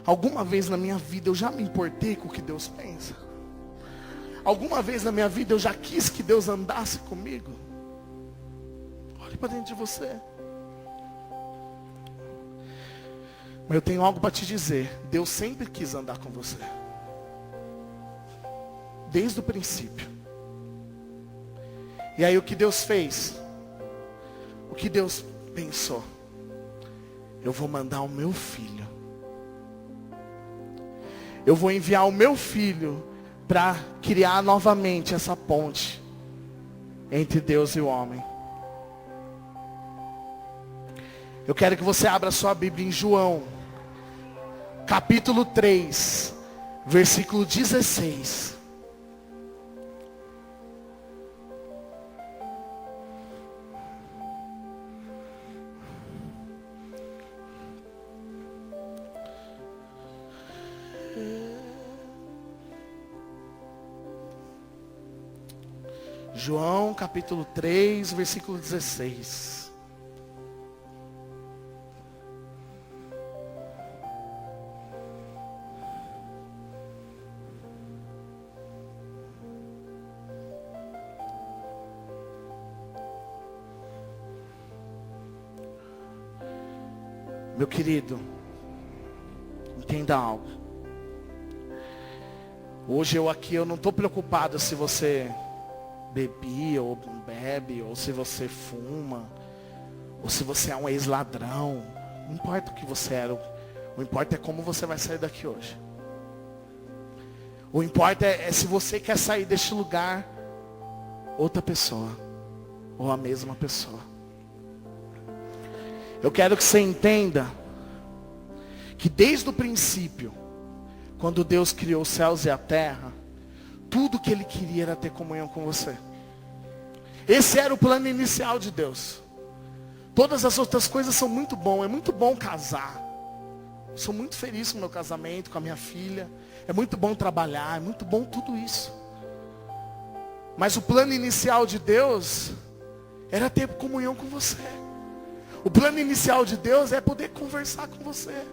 Alguma vez na minha vida eu já me importei com o que Deus pensa? Alguma vez na minha vida eu já quis que Deus andasse comigo? Olhe para dentro de você. Mas eu tenho algo para te dizer. Deus sempre quis andar com você. Desde o princípio. E aí o que Deus fez? O que Deus pensou? Eu vou mandar o meu filho. Eu vou enviar o meu filho para criar novamente essa ponte entre Deus e o homem. Eu quero que você abra sua Bíblia em João, capítulo 3, versículo 16. João capítulo 3, versículo 16. Meu querido, entenda algo. Hoje eu não estou preocupado se você bebia ou bebe, ou se você fuma, ou se você é um ex-ladrão. Não importa o que você era, o importa é como você vai sair daqui hoje. O importa é se você quer sair deste lugar, outra pessoa, ou a mesma pessoa. Eu quero que você entenda que desde o princípio, quando Deus criou os céus e a terra, tudo que Ele queria era ter comunhão com você. Esse era o plano inicial de Deus. Todas as outras coisas são muito bom. É muito bom casar. Sou muito feliz com o meu casamento, com a minha filha. É muito bom trabalhar, é muito bom tudo isso. Mas o plano inicial de Deus era ter comunhão com você. O plano inicial de Deus é poder conversar com você.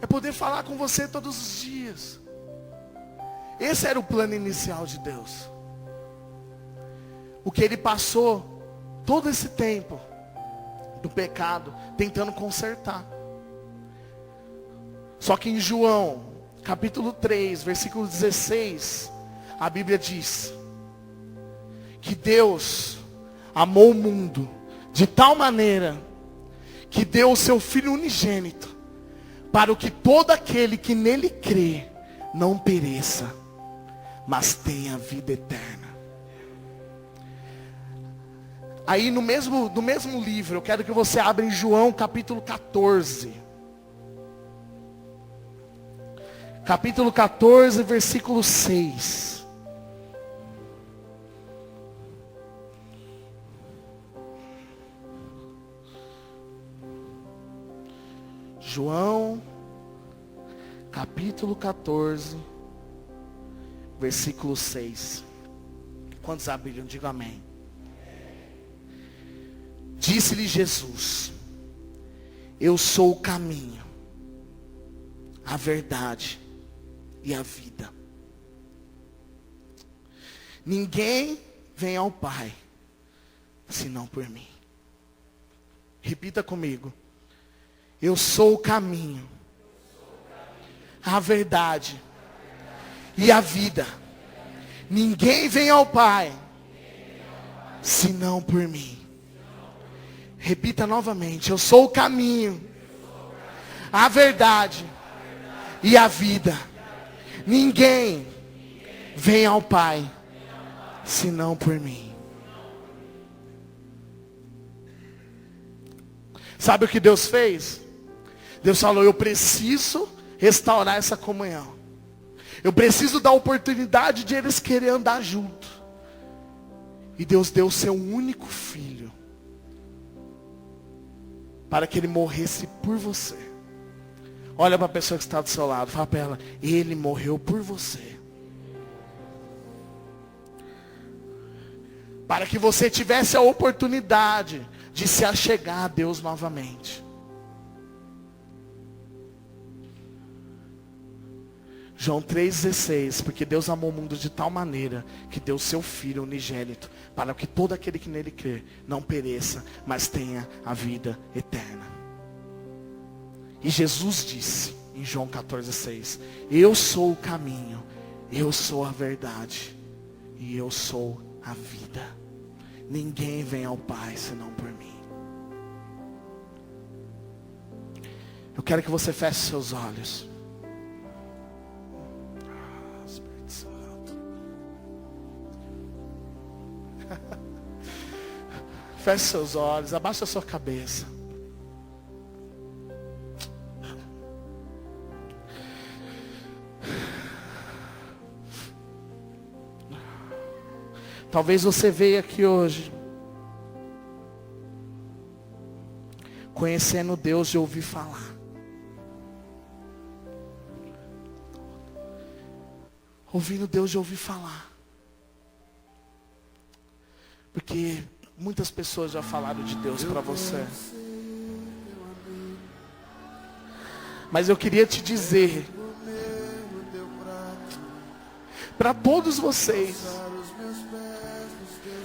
É poder falar com você todos os dias. Esse era o plano inicial de Deus. o que ele passou todo esse tempo do pecado, tentando consertar. Só que em João, capítulo 3, versículo 16, a Bíblia diz que Deus amou o mundo de tal maneira que deu o seu Filho unigênito, para que todo aquele que nele crê não pereça, mas tenha vida eterna. Aí no mesmo livro, eu quero que você abra em João capítulo 14. Capítulo 14, versículo 6. João, capítulo 14, versículo 6. Quantos abriram? Diga amém. Disse-lhe Jesus: eu sou o caminho, a verdade e a vida. Ninguém vem ao Pai senão por mim. Repita comigo. Eu sou o caminho, a verdade e a vida. Ninguém vem ao Pai senão por mim. Repita novamente. Eu sou o caminho, a verdade e a vida. Ninguém vem ao Pai senão por mim. Sabe o que Deus fez? Deus falou: eu preciso restaurar essa comunhão. Eu preciso dar oportunidade de eles quererem andar junto. E Deus deu o seu único filho, para que ele morresse por você. Olha para a pessoa que está do seu lado, fala para ela: ele morreu por você, para que você tivesse a oportunidade de se achegar a Deus novamente. João 3,16, porque Deus amou o mundo de tal maneira que deu seu Filho unigênito, para que todo aquele que nele crê não pereça, mas tenha a vida eterna. E Jesus disse em João 14,6: eu sou o caminho, eu sou a verdade e eu sou a vida. Ninguém vem ao Pai senão por mim. Eu quero que você feche seus olhos. Feche seus olhos, abaixa a sua cabeça. Talvez você veio aqui hoje conhecendo Deus de ouvir falar. Ouvindo Deus de ouvir falar. Porque muitas pessoas já falaram de Deus para você. Mas eu queria te dizer, para todos vocês,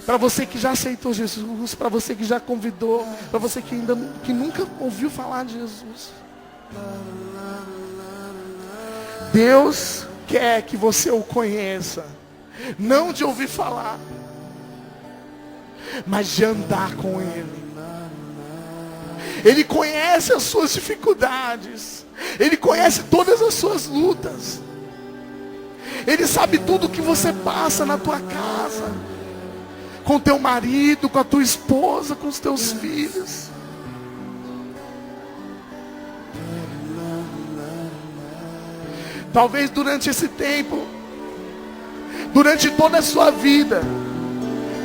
para você que já aceitou Jesus, para você que já convidou, para você que nunca ouviu falar de Jesus, Deus quer que você o conheça, não de ouvir falar, mas de andar com Ele. Ele conhece as suas dificuldades, Ele conhece todas as suas lutas, Ele sabe tudo o que você passa na tua casa, com teu marido, com a tua esposa, com os teus filhos. Talvez durante esse tempo, durante toda a sua vida,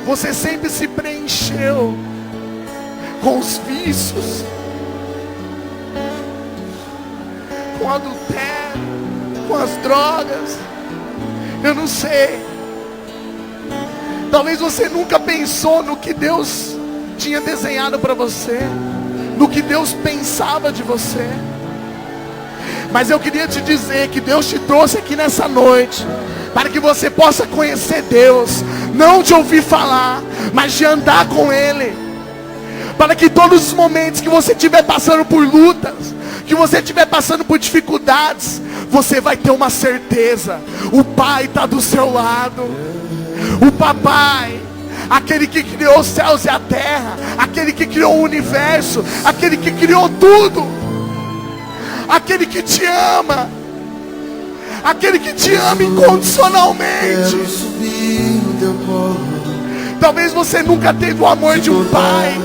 você sempre se preencheu com os vícios, com o adultério, com as drogas. Eu não sei. Talvez você nunca pensou no que Deus tinha desenhado para você, no que Deus pensava de você. Mas eu queria te dizer que Deus te trouxe aqui nessa noite para que você possa conhecer Deus, não de ouvir falar, mas de andar com Ele. Para que todos os momentos que você estiver passando por lutas, que você estiver passando por dificuldades, você vai ter uma certeza: o Pai está do seu lado. O Papai, aquele que criou os céus e a terra, aquele que criou o universo, aquele que criou tudo, aquele que te ama, aquele que te ama incondicionalmente. Talvez você nunca teve o amor de um pai,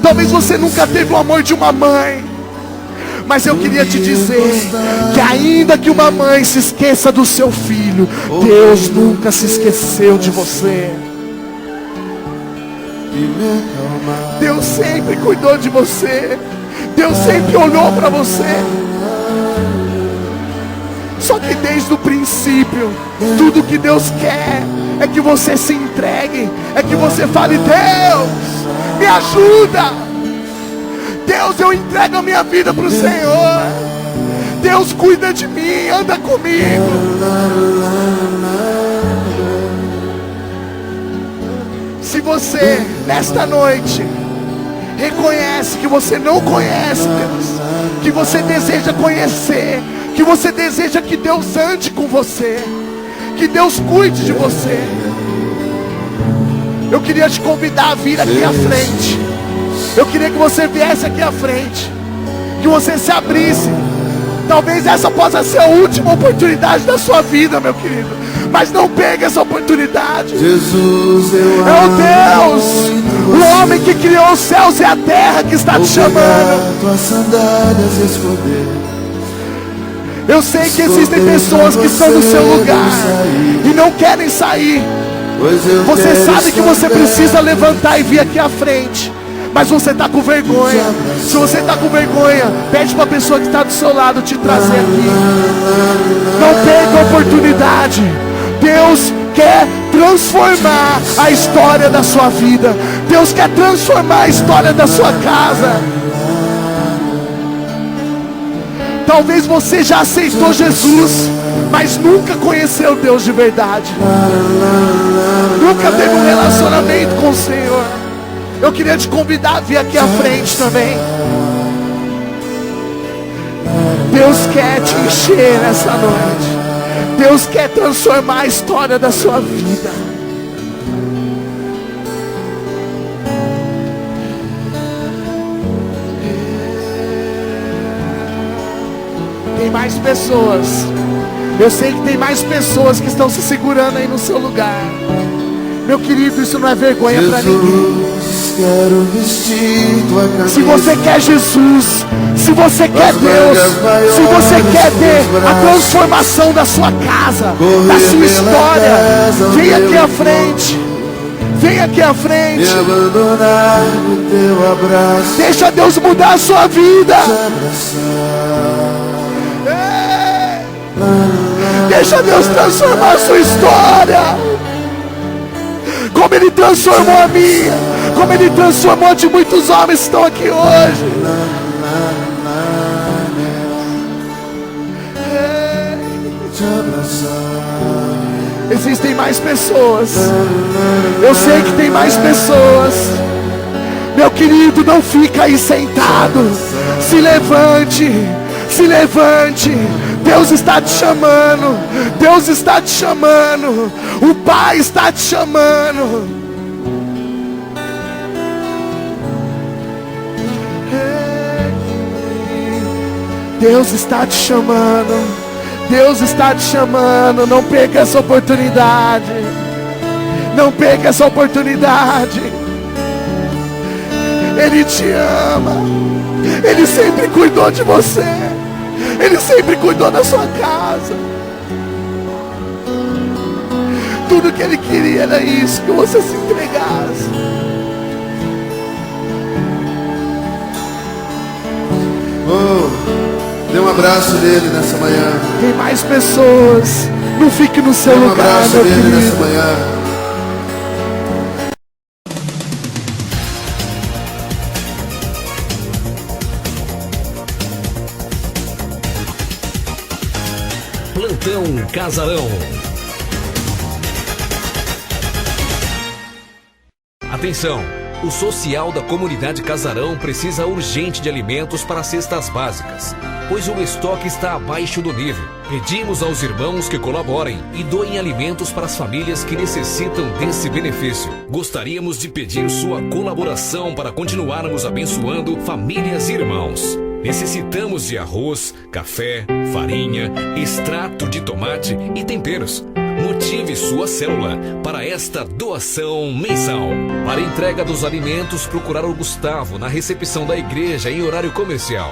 talvez você nunca teve o amor de uma mãe, mas eu queria te dizer que ainda que uma mãe se esqueça do seu filho, Deus nunca se esqueceu de você. Deus sempre cuidou de você. Deus sempre olhou para você. Só que desde o princípio, tudo que Deus quer é que você se entregue, é que você fale: Deus, me ajuda. Deus, eu entrego a minha vida para o Senhor. Deus, cuida de mim, anda comigo. Se você, nesta noite, reconhece que você não conhece Deus, que você deseja conhecer, que você deseja que Deus ande com você, que Deus cuide de você, eu queria te convidar a vir aqui à frente. Eu queria que você viesse aqui à frente, que você se abrisse. Talvez essa possa ser a última oportunidade da sua vida, meu querido, mas não perca essa oportunidade. Jesus, é o Deus, o homem que criou os céus e a terra, que está te chamando. tuas sandálias esconder. Eu sei que existem pessoas que estão no seu lugar e não querem sair. Você sabe que você precisa levantar e vir aqui à frente, mas você está com vergonha. Se você está com vergonha, pede para a pessoa que está do seu lado te trazer aqui. Não perca a oportunidade. Deus quer transformar a história da sua vida. Deus quer transformar a história da sua casa. Talvez você já aceitou Jesus, mas nunca conheceu Deus de verdade. Nunca teve um relacionamento com o Senhor. Eu queria te convidar a vir aqui à frente também. Deus quer te encher nessa noite. Deus quer transformar a história da sua vida. Tem mais pessoas. Eu sei que tem mais pessoas que estão se segurando aí no seu lugar. Meu querido, isso não é vergonha para ninguém. Quero vestir tua camisa. Se você quer Jesus, se você quer Deus, se você quer ter a transformação da sua casa, da sua história, vem aqui à frente. Vem aqui à frente. Me abandonar no teu abraço. Deixa Deus mudar a sua vida. Deixa Deus transformar a sua história, como Ele transformou a minha, como Ele transformou a de muitos homens que estão aqui hoje. Existem mais pessoas. Eu sei que tem mais pessoas. Meu querido, não fica aí sentado. Se levante, se levante. Deus está te chamando. Deus está te chamando. O Pai está te chamando. Deus está te chamando. Deus está te chamando. Não perca essa oportunidade. Não perca essa oportunidade. Ele te ama. Ele sempre cuidou de você. Ele sempre cuidou da sua casa. Tudo que Ele queria era isso, que você se entregasse. Dê um abraço nele nessa manhã. Tem mais pessoas. Não fique no seu Dê um lugar, abraço meu nele nessa querido. manhã. Plantão Casarão. Atenção! O social da comunidade Casarão precisa urgente de alimentos para cestas básicas, pois o estoque está abaixo do nível. Pedimos aos irmãos que colaborem e doem alimentos para as famílias que necessitam desse benefício. Gostaríamos de pedir sua colaboração para continuarmos abençoando famílias e irmãos. Necessitamos de arroz, café, farinha, extrato de tomate e temperos. Motive sua célula para esta doação mensal. Para entrega dos alimentos, procurar o Gustavo na recepção da igreja em horário comercial.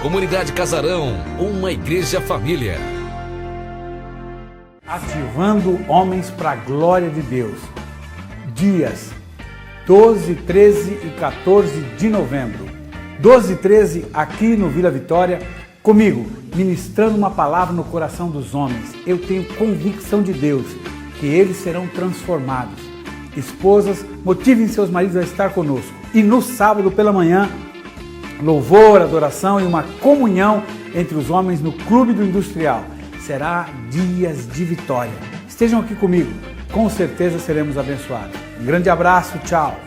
Comunidade Casarão, uma igreja família. Ativando homens para a glória de Deus. Dias 12, 13 e 14 de novembro. 12 e 13 aqui no Vila Vitória, comigo, ministrando uma palavra no coração dos homens. Eu tenho convicção de Deus que eles serão transformados. Esposas, motivem seus maridos a estar conosco. E no sábado pela manhã, louvor, adoração e uma comunhão entre os homens no Clube do Industrial. Será dias de vitória. Estejam aqui comigo, com certeza seremos abençoados. Um grande abraço, tchau.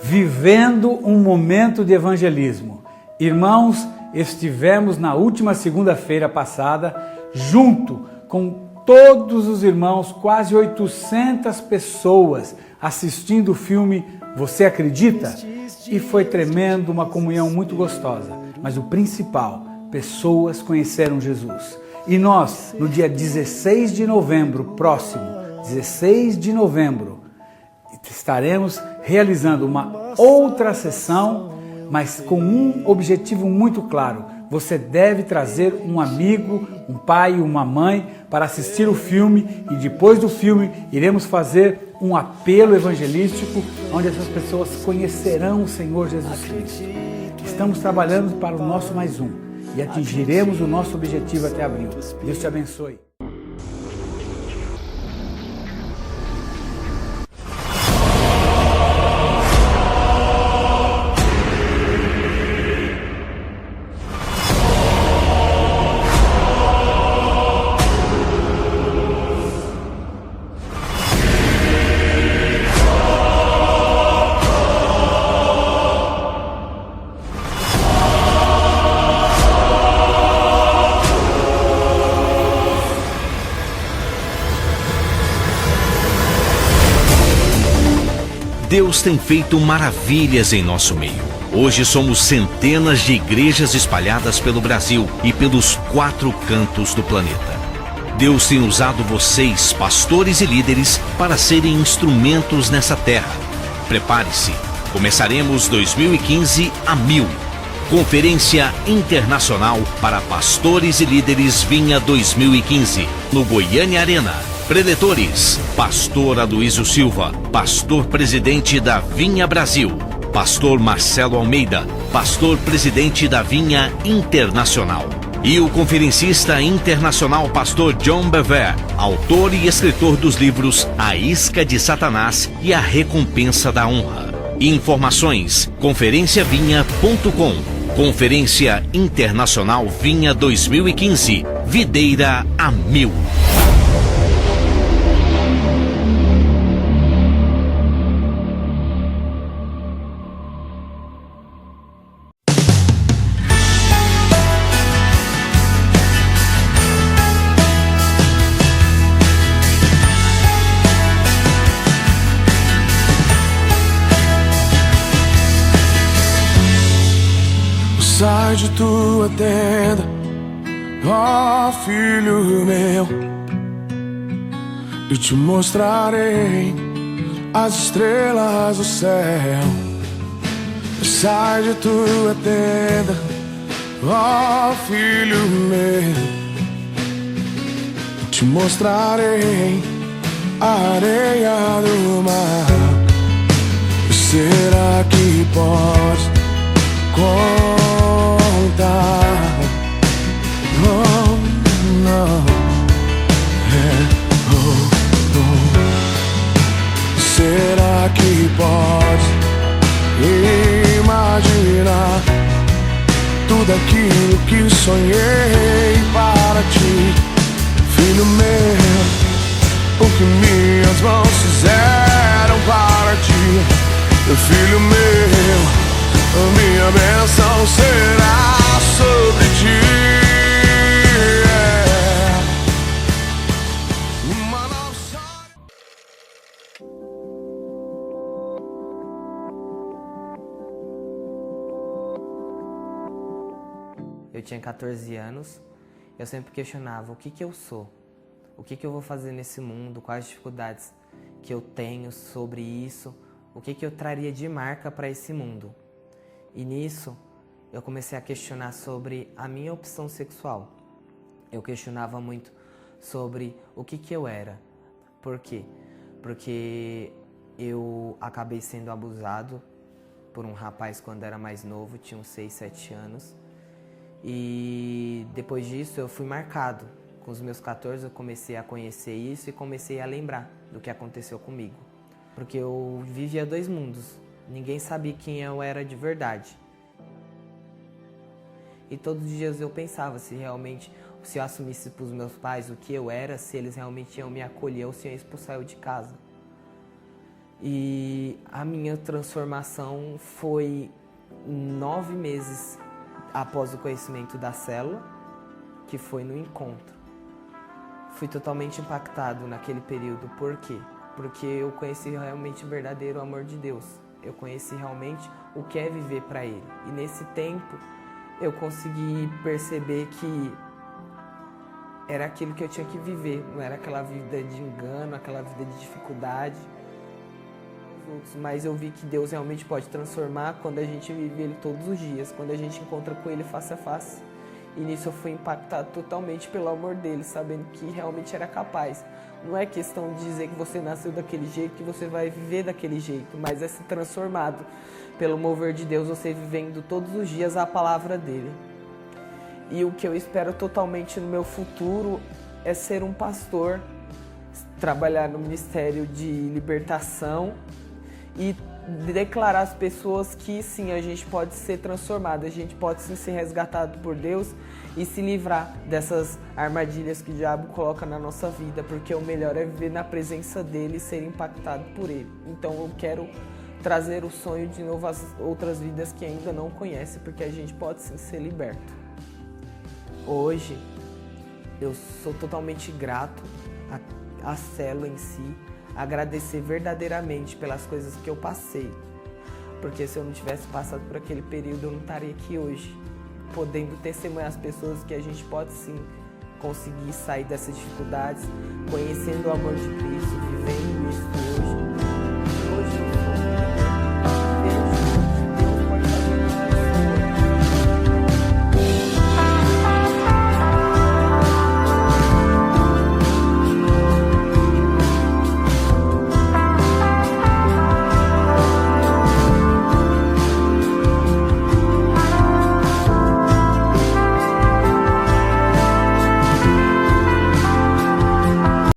Vivendo um momento de evangelismo. Irmãos, estivemos na última segunda-feira passada, junto com todos os irmãos, quase 800 pessoas, assistindo o filme Você Acredita? E foi tremendo, uma comunhão muito gostosa. Mas o principal, pessoas conheceram Jesus. E nós, no dia 16 de novembro, próximo, 16 de novembro, estaremos realizando uma outra sessão, mas com um objetivo muito claro. Você deve trazer um amigo, um pai, uma mãe para assistir o filme e depois do filme iremos fazer um apelo evangelístico onde essas pessoas conhecerão o Senhor Jesus Cristo. Estamos trabalhando para o nosso mais um e atingiremos o nosso objetivo até abril. Deus te abençoe. Deus tem feito maravilhas em nosso meio. Hoje somos centenas de igrejas espalhadas pelo Brasil e pelos 4 cantos do planeta. Deus tem usado vocês, pastores e líderes, para serem instrumentos nessa terra. Prepare-se, começaremos 2015 a 1000. Conferência Internacional para Pastores e Líderes Vinha 2015, no Goiânia Arena. Preletores, Pastor Aloísio Silva, Pastor Presidente da Vinha Brasil, Pastor Marcelo Almeida, Pastor Presidente da Vinha Internacional. E o conferencista internacional Pastor John Bevere, autor e escritor dos livros A Isca de Satanás e A Recompensa da Honra. Informações, conferenciavinha.com. Conferência Internacional Vinha 2015, Videira a 1000. Sai de tua tenda, ó filho meu, e te mostrarei as estrelas do céu. Sai de tua tenda, ó filho meu, e te mostrarei a areia do mar. Será que podes contar? Oh, não. Será que pode imaginar tudo aquilo que sonhei para ti, filho meu? O que minhas mãos fizeram para ti, filho meu, minha bênção será sobre ti. Uma nossa... Eu tinha 14 anos, eu sempre questionava o que eu sou, o que eu vou fazer nesse mundo, quais dificuldades que eu tenho sobre isso, o que eu traria de marca para esse mundo. E nisso eu comecei a questionar sobre a minha opção sexual. Eu questionava muito sobre o que eu era. Por quê? Porque eu acabei sendo abusado por um rapaz quando era mais novo, tinha uns 6, 7 anos. E depois disso eu fui marcado. Com os meus 14 eu comecei a conhecer isso e comecei a lembrar do que aconteceu comigo. Porque eu vivia 2 mundos, ninguém sabia quem eu era de verdade. E todos os dias eu pensava se eu assumisse para os meus pais o que eu era, se eles realmente iam me acolher ou se iam expulsar eu de casa. E a minha transformação foi 9 meses após o conhecimento da célula, que foi no encontro. Fui totalmente impactado naquele período. Por quê? Porque eu conheci realmente o verdadeiro amor de Deus. Eu conheci realmente o que é viver para Ele. E nesse tempo eu consegui perceber que era aquilo que eu tinha que viver. Não era aquela vida de engano, aquela vida de dificuldade. Mas eu vi que Deus realmente pode transformar quando a gente vive Ele todos os dias, quando a gente encontra com Ele face a face. E nisso eu fui impactado totalmente pelo amor dele, sabendo que realmente era capaz. Não é questão de dizer que você nasceu daquele jeito, que você vai viver daquele jeito, mas é ser transformado pelo mover de Deus, você vivendo todos os dias a palavra dele. E o que eu espero totalmente no meu futuro é ser um pastor, trabalhar no ministério de libertação e declarar às pessoas que sim, a gente pode ser transformado, a gente pode sim ser resgatado por Deus e se livrar dessas armadilhas que o diabo coloca na nossa vida, porque o melhor é viver na presença dele e ser impactado por ele. Então eu quero trazer o sonho de novo às outras vidas que ainda não conhecem, porque a gente pode sim ser liberto. Hoje eu sou totalmente grato à célula em si, agradecer verdadeiramente pelas coisas que eu passei, porque se eu não tivesse passado por aquele período eu não estaria aqui hoje, podendo testemunhar às pessoas que a gente pode sim conseguir sair dessas dificuldades, conhecendo o amor de Cristo, vivendo isso